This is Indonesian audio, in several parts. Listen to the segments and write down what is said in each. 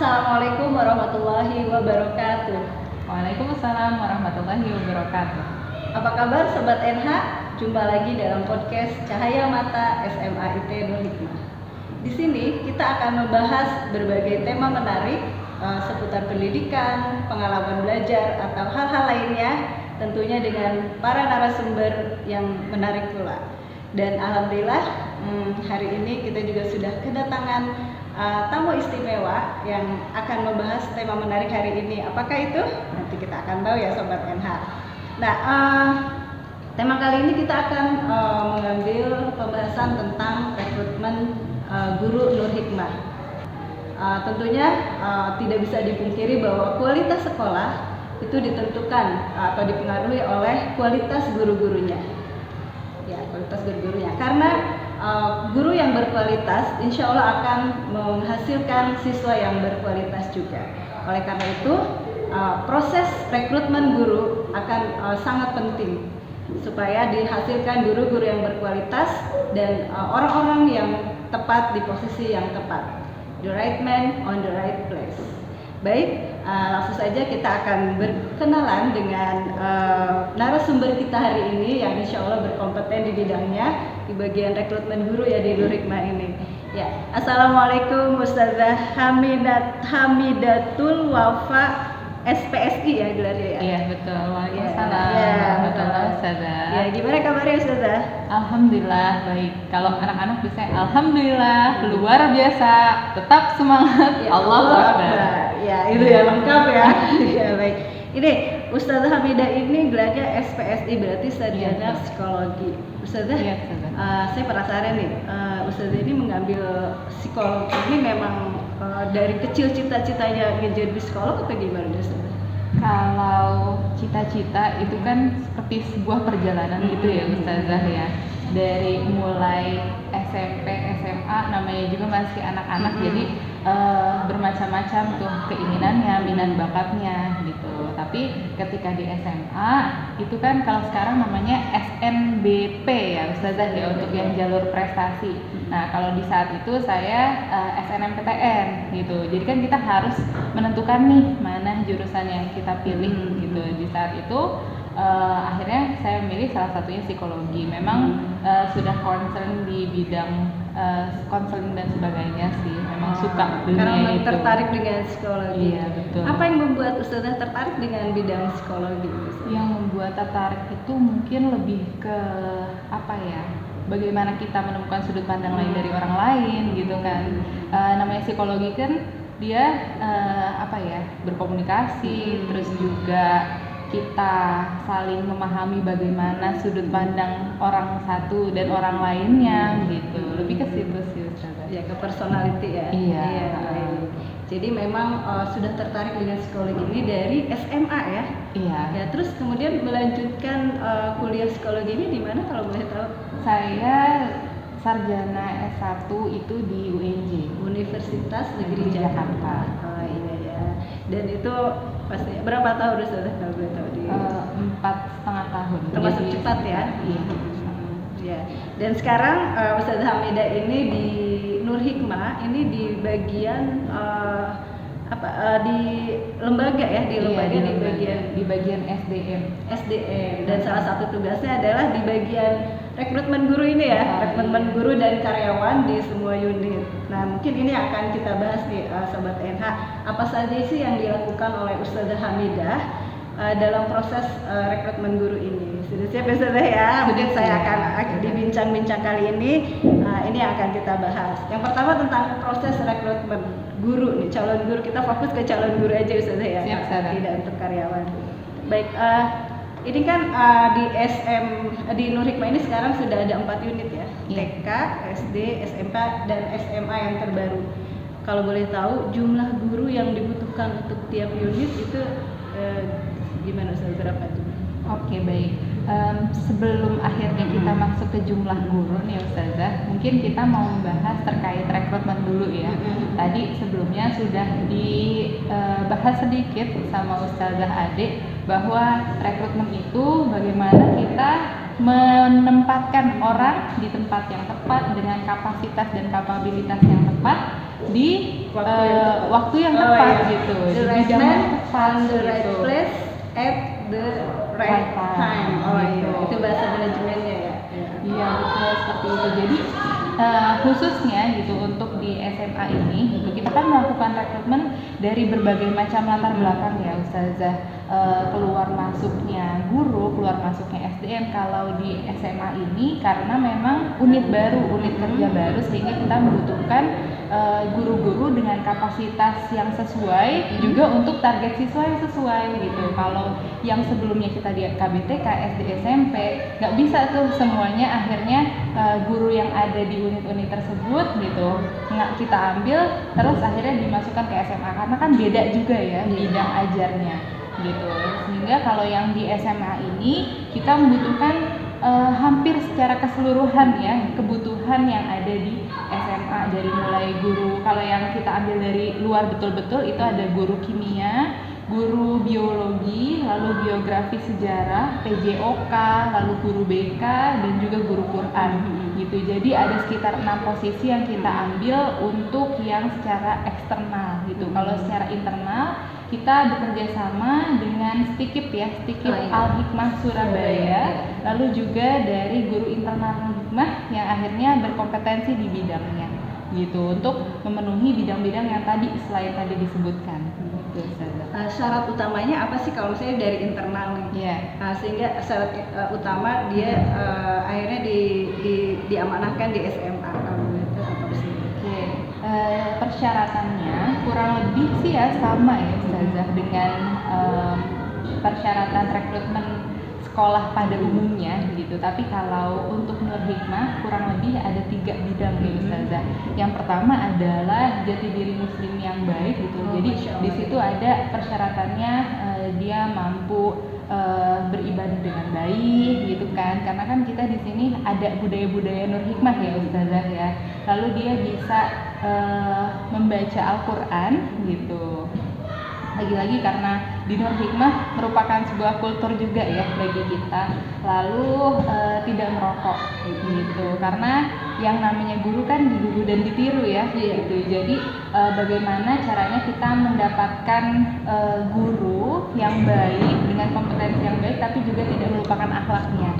Assalamualaikum warahmatullahi wabarakatuh. Waalaikumsalam warahmatullahi wabarakatuh. Apa kabar Sobat NH? Jumpa lagi dalam podcast Cahaya Mata SMA IT Nur Hikmah. Di sini kita akan membahas berbagai tema menarik seputar pendidikan, pengalaman belajar, atau hal-hal lainnya, tentunya dengan para narasumber yang menarik pula. Dan alhamdulillah hari ini kita juga sudah kedatangan tamu istimewa yang akan membahas tema menarik hari ini. Apakah itu? Nanti kita akan tahu ya Sobat NH. Nah, tema kali ini kita akan mengambil pembahasan tentang rekrutmen guru Nur Hikmah. Tentunya tidak bisa dipungkiri bahwa kualitas sekolah itu ditentukan atau dipengaruhi oleh kualitas guru-gurunya. Ya, kualitas guru-gurunya. Karena guru yang berkualitas insya Allah akan menghasilkan siswa yang berkualitas juga. Oleh karena itu proses rekrutmen guru akan sangat penting supaya dihasilkan guru-guru yang berkualitas dan orang-orang yang tepat di posisi yang tepat. The right man on the right place. Baik, langsung saja kita akan berkenalan dengan narasumber kita hari ini yang insya Allah berkompeten di bidangnya di bagian rekrutmen guru ya di Nur Hikmah ini. Ya, Assalamualaikum Ustazah Hamidatul Wafa SPSI ya gelarnya ya. Iya betul. Waalaikumsalam warahmatullahi wabarakatuh. Ya, gimana kabarnya Ustazah? Alhamdulillah baik. Kalau anak-anak bisa alhamdulillah luar biasa. Tetap semangat. Ya, Allahu Akbar. Ya, itu ya lengkap ya. Ya baik. Ini Ustazah Hamidah ini gelarnya SPSI berarti sarjana psikologi. Ustazah, saya penasaran nih, Ustazah ini mengambil psikologi ini memang dari kecil cita-citanya ingin jadi psikolog atau gimana Ustazah? Kalau cita-cita itu kan seperti sebuah perjalanan gitu ya Ustazah ya. Dari mulai SMP, SMA namanya juga masih anak-anak jadi bermacam-macam tuh keinginannya, minat bakatnya gitu. Tapi ketika di SMA itu kan kalau sekarang namanya SNBP ya Ustazah ya untuk yang jalur prestasi. Nah kalau di saat itu saya SNMPTN gitu. Jadi kan kita harus menentukan nih mana jurusan yang kita pilih gitu. Di saat itu akhirnya saya memilih salah satunya psikologi. Memang sudah concern di bidang konseling dan sebagainya sih. Memang suka dunia karena itu. Tertarik dengan psikologi. Iya betul. Apa yang membuat Ustazah tertarik dengan bidang psikologi? Yang membuat tertarik itu mungkin lebih ke apa ya? Bagaimana kita menemukan sudut pandang lain dari orang lain gitu kan. Namanya psikologi kan dia berkomunikasi, terus juga kita saling memahami bagaimana sudut pandang orang satu dan orang lainnya gitu. Lebih ke situ sih Ustazah. Ya, ke personality ya. Iya. Jadi memang sudah tertarik dengan psikologi ini dari SMA ya. Iya. Ya, terus kemudian melanjutkan kuliah psikologi ini di mana kalau boleh tahu? Saya sarjana S1 itu di UNJ, Universitas Negeri Jakarta. Oh iya ya. Dan itu pasti berapa tahun Ustazah kalau boleh tahu di 4,5 tahun. termasuk Jadi, cepat ya. Iya. Ya. Dan sekarang Ustazah Hamidah ini di Nur Hikmah ini di bagian di lembaga ya, di lembaga di bagian SDM. Dan salah satu tugasnya adalah di bagian rekrutmen guru ini ya, rekrutmen guru dan karyawan di semua unit. Nah, mungkin ini akan kita bahas nih Sobat NH, apa saja sih yang dilakukan oleh Ustazah Hamidah dalam proses rekrutmen guru ini. Sudah siap ya Ustazah ya? Mungkin saya akan di bincang-bincang kali ini akan kita bahas. Yang pertama tentang proses rekrutmen guru nih, calon guru. Kita fokus ke calon guru aja Ustazah ya, tidak untuk karyawan. Baik, ini kan di Nur Hikmah ini sekarang sudah ada 4 unit ya, TK, SD, SMP, dan SMA yang terbaru. Kalau boleh tahu jumlah guru yang dibutuhkan untuk tiap unit itu gimana Ustazah, berapa jumlah? Oke baik. Sebelum akhirnya kita masuk ke jumlah guru nih Ustazah, mungkin kita mau membahas terkait rekrutmen dulu ya. Tadi sebelumnya sudah dibahas sedikit sama Ustazah Ade bahwa rekrutmen itu bagaimana kita menempatkan orang di tempat yang tepat dengan kapasitas dan kapabilitas yang tepat di waktu yang tepat gitu, The di right bidang man yang tepat on the right gitu. place at the right time. Oh iya, Gitu. itu bahasa manajemennya ya. Iya betul seperti itu. Jadi khususnya gitu untuk di SMA ini, gitu, kita kan melakukan rekrutmen dari berbagai macam latar belakang ya Ustazah. Keluar masuknya guru, keluar masuknya SDM. Kalau di SMA ini karena memang unit baru, unit kerja baru, sehingga kita membutuhkan guru-guru dengan kapasitas yang sesuai, juga untuk target siswa yang sesuai gitu. Kalau yang sebelumnya kita di KBTK, SD, SMP, nggak bisa tuh semuanya akhirnya guru yang ada di unit-unit tersebut gitu nggak kita ambil terus akhirnya dimasukkan ke SMA karena kan beda juga ya bidang ajarnya gitu. Sehingga kalau yang di SMA ini kita membutuhkan hampir secara keseluruhan ya kebutuhan yang ada di SMA, dari mulai guru, kalau yang kita ambil dari luar betul-betul itu ada guru kimia, guru biologi, lalu biografi sejarah, PJOK, lalu guru BK, dan juga guru Quran gitu. Jadi ada sekitar 6 posisi yang kita ambil untuk yang secara eksternal gitu. Kalau secara internal kita bekerja sama dengan Stikip ya, Stikip Al-Hikmah Surabaya, lalu juga dari guru internal Hikmah yang akhirnya berkompetensi di bidangnya gitu untuk memenuhi bidang-bidang yang tadi selain tadi disebutkan. Syarat utamanya apa sih kalau misalnya dari internal nih? Yeah. Sehingga syarat utama dia akhirnya diamanahkan di SMA kalau itu apa sih? Persyaratannya kurang lebih sih ya sama ya Ustazah dengan persyaratan rekrutmen sekolah pada umumnya gitu. Tapi kalau untuk Nur Hikmah kurang lebih ada 3 bidang nih Ustazah. Yang pertama adalah jati diri muslim yang baik gitu. Jadi di situ ada persyaratannya dia mampu beribadah dengan baik gitu kan. Karena kan kita di sini ada budaya-budaya Nur Hikmah ya Ustazah ya. Lalu dia bisa membaca Al-Qur'an gitu. Lagi-lagi karena di Nur Hikmah merupakan sebuah kultur juga ya bagi kita. Lalu tidak merokok gitu. Karena yang namanya guru kan diguru dan ditiru ya gitu. Jadi bagaimana caranya kita mendapatkan guru yang baik dengan kompetensi yang baik tapi juga tidak melupakan akhlaknya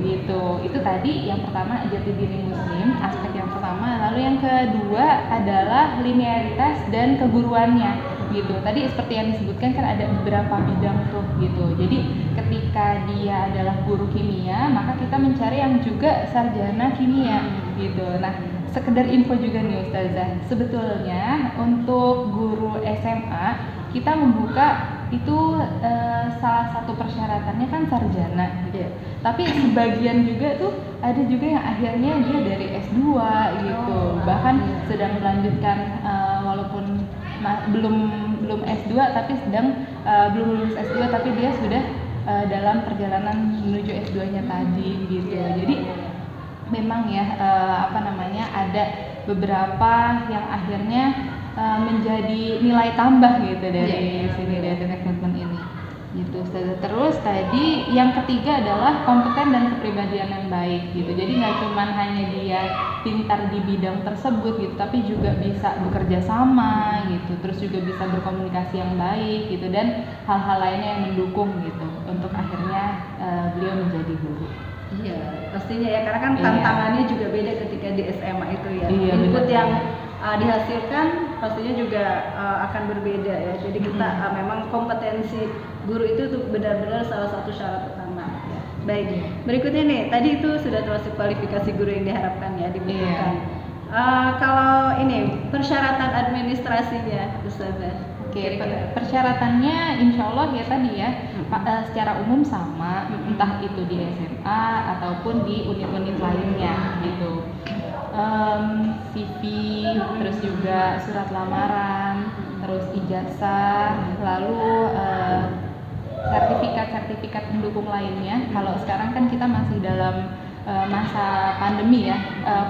gitu. Itu tadi yang pertama jati diri muslim, aspek yang pertama. Lalu yang kedua adalah linearitas dan keguruannya gitu. Tadi seperti yang disebutkan kan ada beberapa bidang tuh gitu. Jadi ketika dia adalah guru kimia, maka kita mencari yang juga sarjana kimia gitu. Nah, sekedar info juga nih Ustazah. Sebetulnya untuk guru SMA kita membuka itu salah satu persyaratannya kan sarjana gitu. Tapi sebagian juga tuh ada juga yang akhirnya dia dari S2 gitu. Bahkan sedang melanjutkan walaupun belum S2 tapi belum lulus S2 tapi dia sudah dalam perjalanan menuju S2-nya tadi gitu. Jadi memang ya ada beberapa yang akhirnya menjadi nilai tambah gitu dari sini dari rekrutmen ini gitu. Terus tadi yang ketiga adalah kompeten dan kepribadian yang baik gitu. Jadi nggak cuma hanya dia pintar di bidang tersebut gitu, tapi juga bisa bekerja sama gitu. Terus juga bisa berkomunikasi yang baik gitu dan hal-hal lainnya yang mendukung gitu untuk akhirnya beliau menjadi guru. Iya, pastinya ya karena kan tantangannya juga beda ketika di SMA itu ya. Iya, Input benar. yang dihasilkan pastinya juga akan berbeda ya. Jadi kita memang kompetensi guru itu tuh benar-benar salah satu syarat utama. Baik, berikutnya nih, tadi itu sudah termasuk kualifikasi guru yang diharapkan ya dibutuhkan. Kalau ini persyaratan administrasinya, Ustazah. Oke, persyaratannya insya Allah ya tadi ya secara umum sama, entah itu di SMA ataupun di unit-unit lainnya gitu. CV, terus juga surat lamaran, terus ijazah, lalu sertifikat pendukung lainnya. Kalau sekarang kan kita masih dalam masa pandemi ya,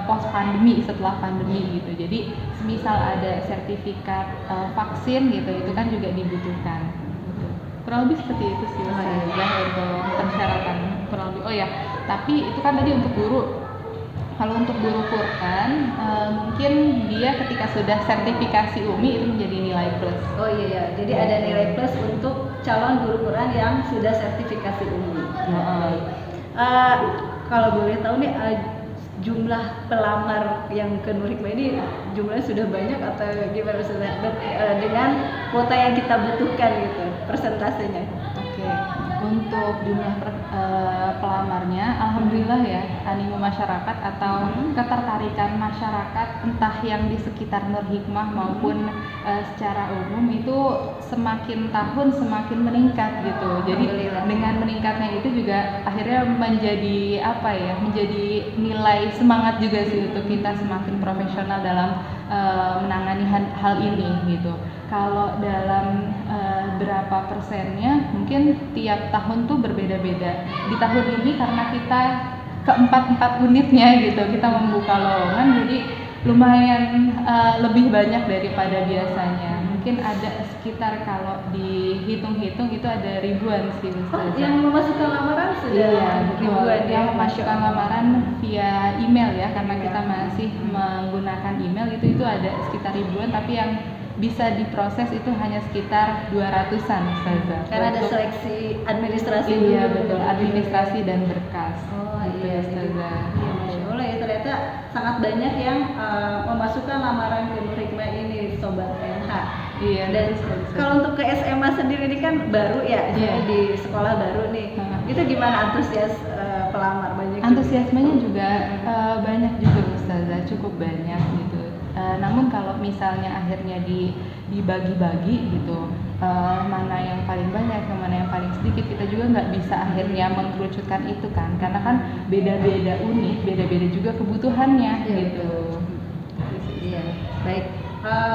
post pandemi, setelah pandemi gitu. Jadi misal ada sertifikat vaksin gitu, itu kan juga dibutuhkan gitu. Kurang lebih seperti itu sih untuk persyaratan kurang lebih. Oh ya, tapi itu kan tadi untuk guru. Kalau untuk guru Quran kelulusan, mungkin dia ketika sudah sertifikasi UMI itu menjadi nilai plus. Oh iya, jadi ada nilai plus untuk calon guru Quran yang sudah sertifikasi UMI. Baik. Kalau boleh tahu nih, jumlah pelamar yang ke Nur Hikmah ini jumlahnya sudah banyak atau gimana Ustazah? Dengan kuota yang kita butuhkan gitu, persentasenya. Oke, untuk jumlah pelamarnya, alhamdulillah ya, animo masyarakat atau ketertarikan masyarakat entah yang di sekitar Nur Hikmah maupun secara umum itu semakin tahun semakin meningkat gitu. Jadi dengan meningkatnya itu juga akhirnya menjadi apa ya? Menjadi nilai semangat juga sih untuk kita semakin profesional dalam menangani hal ini gitu. Kalau dalam berapa persennya mungkin tiap tahun tuh berbeda-beda. Di tahun ini karena kita keempat unitnya gitu, kita membuka lowongan jadi lumayan lebih banyak daripada biasanya. Mungkin ada sekitar kalau dihitung-hitung itu ada ribuan sih Ustazah. Yang memasukkan lamaran sudah ribuan ya. Yang memasukkan lamaran via email ya, karena kita masih menggunakan email itu ada sekitar ribuan, tapi yang bisa diproses itu hanya sekitar 200-an Ustazah. Karena ada seleksi administrasi. Iya betul, administrasi dan berkas. Oh gitu, iya, Ustazah. Iya, Masya Allah ya, ternyata sangat banyak yang memasukkan lamaran ke Nur Hikmah ini Sobat NH. Iya. Dan kalau untuk ke SMA sendiri ini kan baru ya, di sekolah baru nih. Itu gimana antusias pelamar? Banyak antusiasmenya juga banyak juga Ustazah, cukup banyak gitu. Namun kalau misalnya akhirnya dibagi-bagi gitu, mana yang paling banyak, mana yang paling sedikit, kita juga nggak bisa akhirnya mengkerucutkan itu kan, karena kan beda-beda unit, beda-beda juga kebutuhannya gitu. Iya, baik.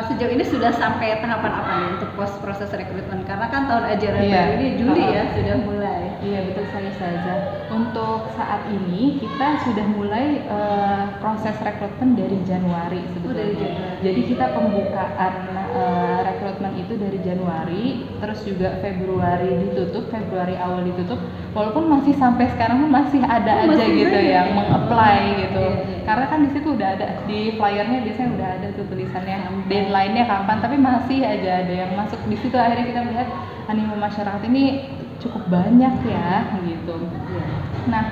Sejauh ini sudah sampai tahapan apa nih untuk proses rekrutmen? Karena kan tahun ajaran baru ini Juli ya sudah mulai. Iya betul sekali Ustazah. Untuk saat ini kita sudah mulai proses rekrutmen dari Januari sebetulnya. Dari Januari. Jadi kita pembukaan rekrutmen itu dari Januari, terus juga Februari ditutup, Februari awal ditutup. Walaupun masih sampai sekarang pun masih ada aja gitu yang meng-apply gitu. Karena kan di situ udah ada di flyernya biasanya udah ada tuh tulisannya deadline-nya kapan, tapi masih aja ada yang masuk. Di situ akhirnya kita melihat animo masyarakat ini cukup banyak ya gitu. Nah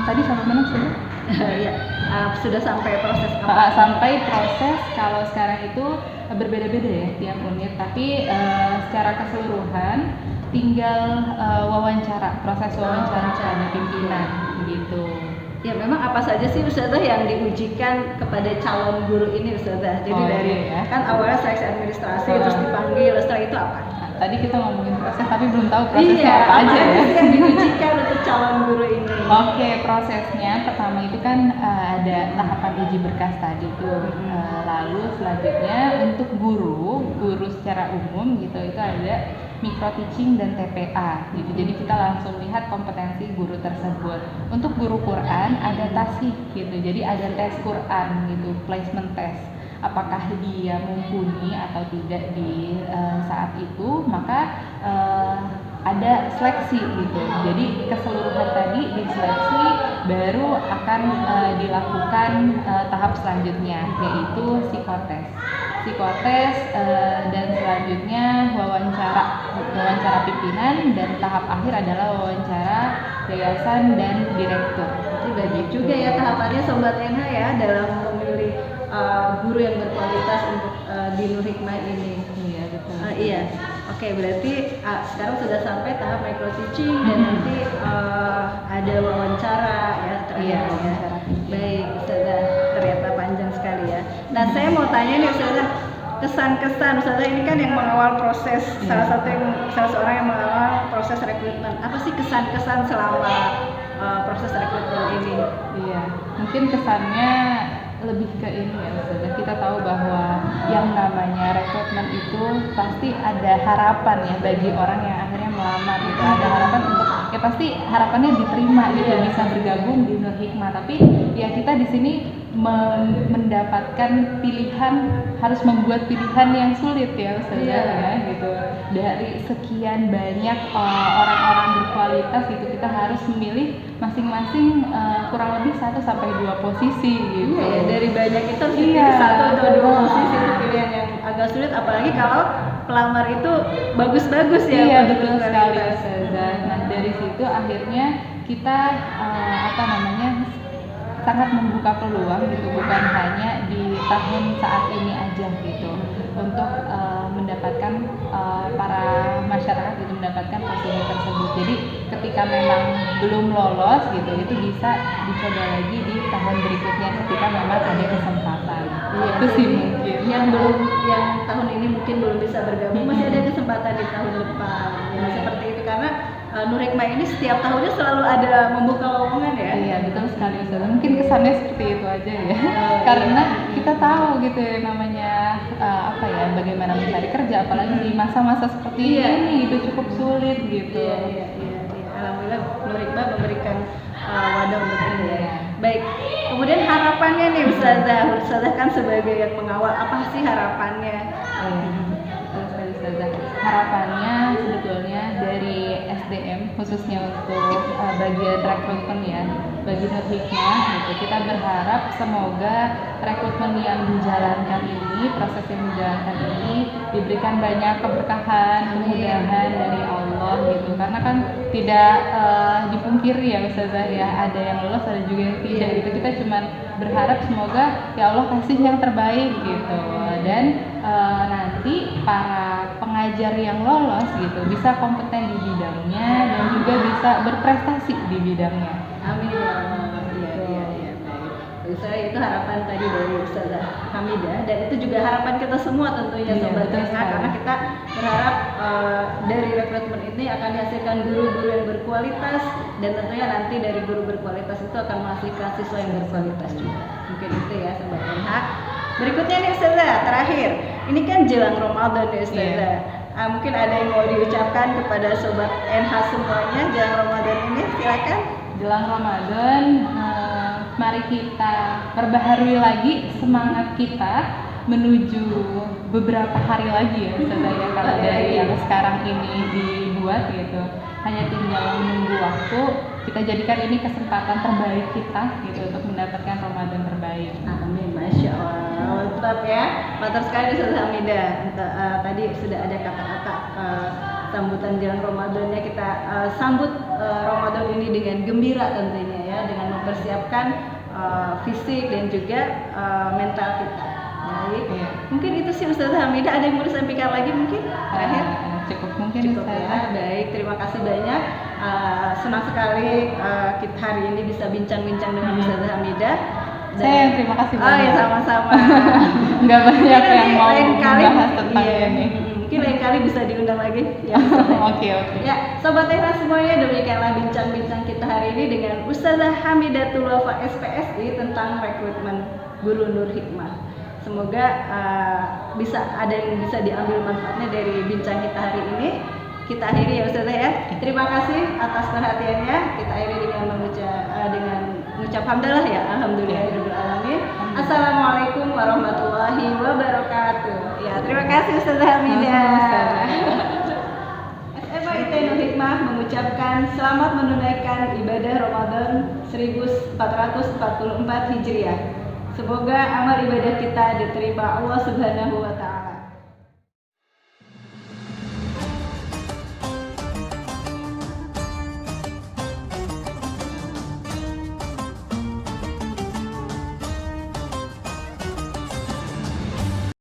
tadi sampai mana sih? Iya, sudah sampai proses apa? Sampai proses kalau sekarang itu berbeda-beda ya tiap unit, tapi secara keseluruhan tinggal wawancara, proses wawancara ada pimpinan gitu. Ya memang apa saja sih Ustazah yang diujikan kepada calon guru ini Ustazah? Jadi kan awalnya seleksi administrasi terus dipanggil, setelah itu apa? Tadi kita ngomongin proses tapi belum tahu prosesnya apa aja ya. Yang diujikan untuk calon guru ini. Oke, prosesnya pertama itu kan ada tahapan uji berkas tadi tuh. Lalu selanjutnya untuk guru secara umum gitu itu ada micro teaching dan TPA gitu. Jadi kita langsung lihat kompetensi guru tersebut. Untuk guru Quran ada tasih gitu. Jadi ada tes Quran gitu, placement test. Apakah dia mumpuni atau tidak di saat itu, maka ada seleksi gitu. Jadi keseluruhan tadi diseleksi baru akan dilakukan tahap selanjutnya yaitu psikotes dan selanjutnya wawancara pimpinan, dan tahap akhir adalah wawancara yayasan dan direktur. Jadi banyak juga ya tahapannya Sobat NH ya dalam memilih guru yang berkualitas untuk di Nur Hikmah ini. Iya betul. Iya. Oke, berarti sekarang sudah sampai tahap micro teaching dan nanti ada wawancara ya terakhir. Iya, wawancara. Baik, Ustazah, ternyata panjang sekali ya. Nah, saya mau tanya nih Ustazah, kesan-kesan Ustazah ini kan yang mengawal proses salah seorang yang mengawal proses rekrutmen. Apa sih kesan-kesan selama proses rekrutmen ini? Iya, mungkin kesannya lebih ke ini ya Ustazah. Kita tahu bahwa yang namanya rekrutmen itu pasti ada harapan ya bagi orang yang akhirnya melamar gitu. Ada harapan untuk pasti harapannya diterima gitu, bisa bergabung di Nur Hikmah. Tapi ya kita di sini mendapatkan pilihan, harus membuat pilihan yang sulit ya Ustazah ya gitu. Dari sekian banyak orang-orang berkualitas gitu, kita harus memilih masing-masing kurang lebih 1 sampai 2 posisi gitu. Iya, dari banyak itu harus dipilih 1 atau 2 posisi, itu pilihan yang agak sulit, apalagi kalau pelamar itu bagus-bagus ya. Iya betul sekali Ustazah. Nah dari situ akhirnya kita sangat membuka peluang gitu, bukan hanya di tahun saat ini aja gitu, untuk mendapatkan para masyarakat itu mendapatkan posisi tersebut. Jadi ketika memang belum lolos gitu, itu bisa dicoba lagi di tahun berikutnya ketika memang ada kesempatan. Iya, itu sih mungkin yang tahun ini mungkin belum bisa bergabung, masih ada kesempatan di tahun depan ya, seperti itu. Karena Nur Hikmah ini setiap tahunnya selalu ada membuka lowongan ya. Iya betul sekali Ustazah. Mungkin kesannya seperti itu aja ya. Karena kita tahu gitu ya, namanya bagaimana mencari kerja, apalagi di masa-masa seperti ini itu cukup sulit gitu. Iya. Alhamdulillah Nur Hikmah memberikan wadah untuk ini ya. Baik, kemudian harapannya nih Ustazah kan sebagai yang mengawal, apa sih harapannya? Harapannya sebetulnya dari SDM khususnya untuk bagian rekrutmen ya, bagi Nur Hikmah gitu, kita berharap semoga rekrutmen yang dijalankan ini, proses yang dijalankan ini diberikan banyak keberkahan, kemudahan dari Allah gitu, karena kan tidak dipungkiri ya Ustazah ya, ada yang lolos ada juga yang tidak gitu. Kita cuma berharap semoga ya Allah kasih yang terbaik gitu, dan nanti para pengajar yang lolos gitu bisa kompeten di bidangnya dan juga bisa berprestasi di bidangnya. Amin ya Allah. Iya. Baik. Saya itu harapan tadi dari Ustazah Hamidah, dan itu juga harapan kita semua tentunya Sobat SH, karena kita berharap dari rekrutmen ini akan dihasilkan guru-guru yang berkualitas, dan tentunya nanti dari guru berkualitas itu akan menghasilkan siswa yang berkualitas juga. Mungkin itu ya Sobat NH. Berikutnya nih Ustazah, terakhir. Ini kan jelang Ramadan ya Ustazah. Mungkin ada yang mau diucapkan kepada Sobat NH semuanya jelang Ramadan ini, silakan. Jelang Ramadan, mari kita perbaharui lagi semangat kita menuju beberapa hari lagi ya Ustazah ya, kalau dari yang sekarang ini dibuat gitu, hanya tinggal menunggu waktu. Kita jadikan ini kesempatan terbaik kita gitu untuk mendapatkan Ramadan terbaik. Amin, Masya Allah. Mantap ya, mantap sekali Ustazah Hamidah. Tadi sudah ada kata-kata sambutan jelang Ramadannya, kita sambut Ramadan ini dengan gembira tentunya ya, dengan mempersiapkan fisik dan juga mental kita. Baik, mungkin itu sih Ustazah Hamidah. Ada yang mau disampaikan lagi mungkin terakhir? Cukup ya. Baik, terima kasih banyak. Senang sekali kita hari ini bisa bincang-bincang dengan Ustazah Hamidah. Saya yang terima kasih banyak. Ya sama-sama. Nggak banyak yang mau membahas tentang ini. Mungkin lain kali bisa diundang lagi ya. Oke. Ya, Sobat Era semuanya, demikianlah bincang-bincang kita hari ini dengan Ustazah Hamidatul Wafa SPSI tentang rekrutmen guru Nur Hikmah. Semoga bisa ada yang bisa diambil manfaatnya dari bincang kita hari ini. Kita akhiri ya Ustazah ya. Terima kasih atas perhatiannya. Kita akhiri dengan mengucap hamdalah ya. Alhamdulillahirabbil alamin. Assalamualaikum warahmatullahi wabarakatuh. Ya, terima kasih Ustazah Hamidah. SMA IT Nur Hikmah mengucapkan selamat menunaikan ibadah Ramadan 1444 Hijriah. Semoga amal ibadah kita diterima Allah Subhanahu wa taala.